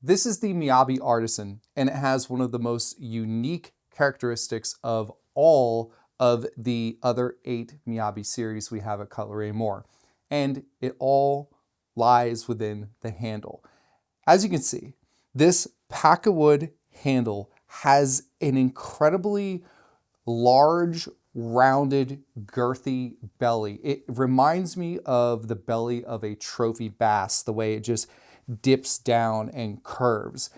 This is the Miyabi Artisan, and it has one of the most unique characteristics of all of the other 8 Miyabi series we have at Cutlery and More. And it all lies within the handle. As you can see, this Pakkawood handle has an incredibly large, rounded, girthy belly. It reminds me of the belly of a trophy bass, the way it just dips down and curves.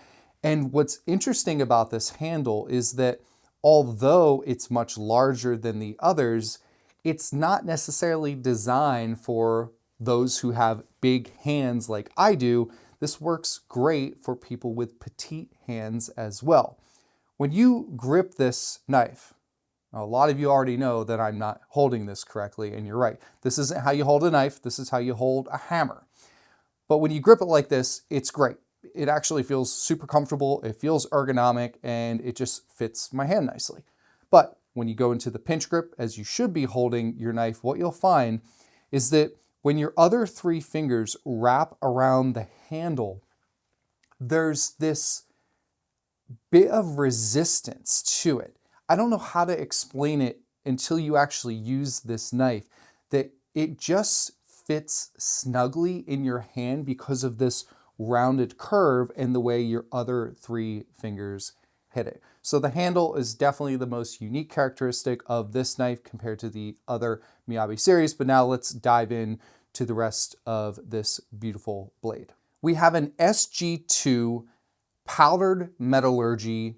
And what's interesting about this handle is that although it's much larger than the others, it's not necessarily designed for those who have big hands like I do. This works great for people with petite hands as well. When you grip this knife, a lot of you already know that I'm not holding this correctly, and you're right. This isn't how you hold a knife, this is how you hold a hammer. But when you grip it like this, it's great. It actually feels super comfortable, it feels ergonomic, and it just fits my hand nicely. But when you go into the pinch grip, as you should be holding your knife, what you'll find is that when your other 3 fingers wrap around the handle, there's this bit of resistance to it. I don't know how to explain it until you actually use this knife, that it just fits snugly in your hand because of this rounded curve and the way your other 3 fingers hit it. So the handle is definitely the most unique characteristic of this knife compared to the other Miyabi series, but now let's dive in to the rest of this beautiful blade. We have an SG2 powdered metallurgy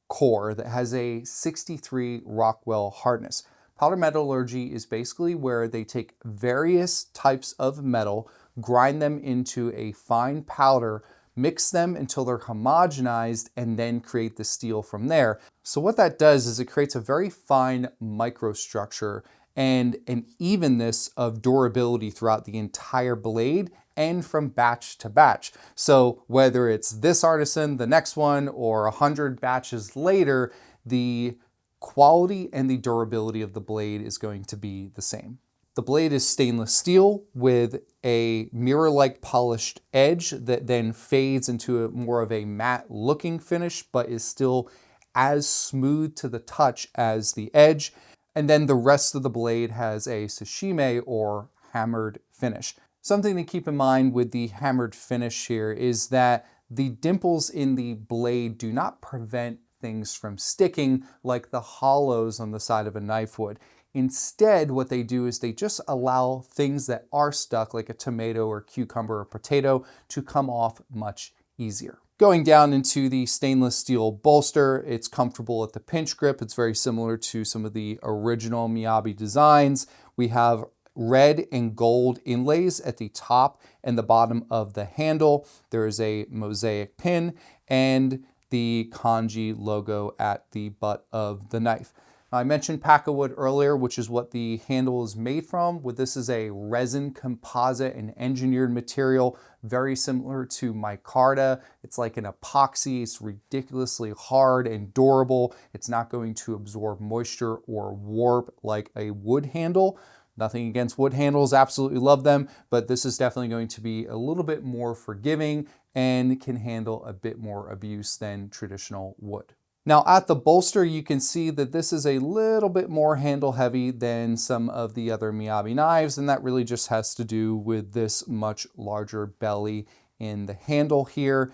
core that has a 63 Rockwell hardness. Powder metallurgy is basically where they take various types of metal, grind them into a fine powder, mix them until they're homogenized, and then create the steel from there. So what that does is it creates a very fine microstructure and an evenness of durability throughout the entire blade and from batch to batch. So whether it's this Artisan, the next one, or 100 batches later, the quality and the durability of the blade is going to be the same. The blade is stainless steel with a mirror-like polished edge that then fades into more of a matte looking finish, but is still as smooth to the touch as the edge. And then the rest of the blade has a sashime or hammered finish. Something to keep in mind with the hammered finish here is that the dimples in the blade do not prevent things from sticking like the hollows on the side of a knife would. Instead, what they do is they just allow things that are stuck, like a tomato or cucumber or potato, to come off much easier. Going down into the stainless steel bolster, it's comfortable at the pinch grip. It's very similar to some of the original Miyabi designs. We have red and gold inlays at the top and the bottom of the handle. There is a mosaic pin and the kanji logo at the butt of the knife. I mentioned Pakkawood earlier, which is what the handle is made from. This is a resin composite and engineered material, very similar to micarta. It's like an epoxy. It's ridiculously hard and durable. It's not going to absorb moisture or warp like a wood handle. Nothing against wood handles, absolutely love them, but this is definitely going to be a little bit more forgiving and can handle a bit more abuse than traditional wood. Now at the bolster, you can see that this is a little bit more handle heavy than some of the other Miyabi knives, and that really just has to do with this much larger belly in the handle here.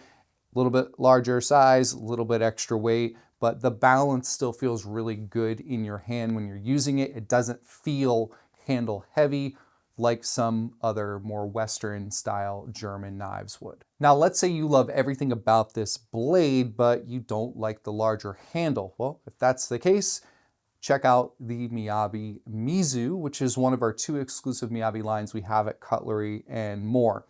A little bit larger size, a little bit extra weight, but the balance still feels really good in your hand when you're using it. It doesn't feel handle heavy like some other more Western style German knives would. Now let's say you love everything about this blade, but you don't like the larger handle. Well, if that's the case, check out the Miyabi Mizu, which is one of our 2 exclusive Miyabi lines we have at Cutlery and More.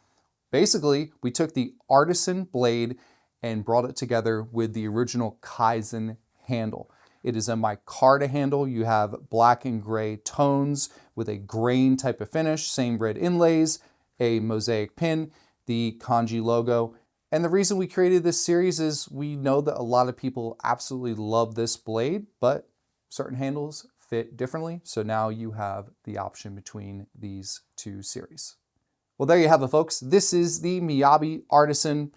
Basically, we took the Artisan blade and brought it together with the original Kaizen handle. It is a micarta handle. You have black and gray tones with a grain type of finish, same red inlays, a mosaic pin, the kanji logo. And the reason we created this series is we know that a lot of people absolutely love this blade, but certain handles fit differently. So now you have the option between these 2 series. Well, there you have it, folks. This is the Miyabi Artisan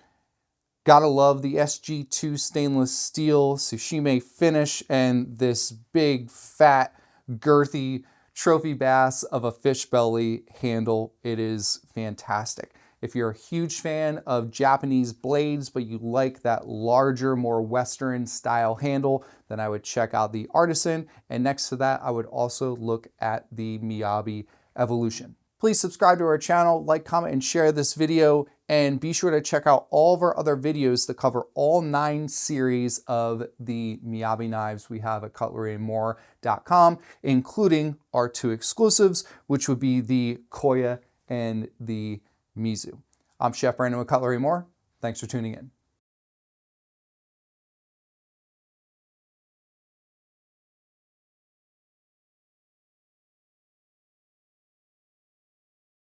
Gotta love the SG2 stainless steel Tsushima finish and this big, fat, girthy trophy bass of a fish belly handle. It is fantastic. If you're a huge fan of Japanese blades, but you like that larger, more Western style handle, then I would check out the Artisan. And next to that, I would also look at the Miyabi Evolution. Please subscribe to our channel, like, comment, and share this video, and be sure to check out all of our other videos that cover all 9 series of the Miyabi knives we have at cutlerymore.com, including our 2 exclusives, which would be the Koya and the Mizu. I'm Chef Brandon with Cutlery More. Thanks for tuning in.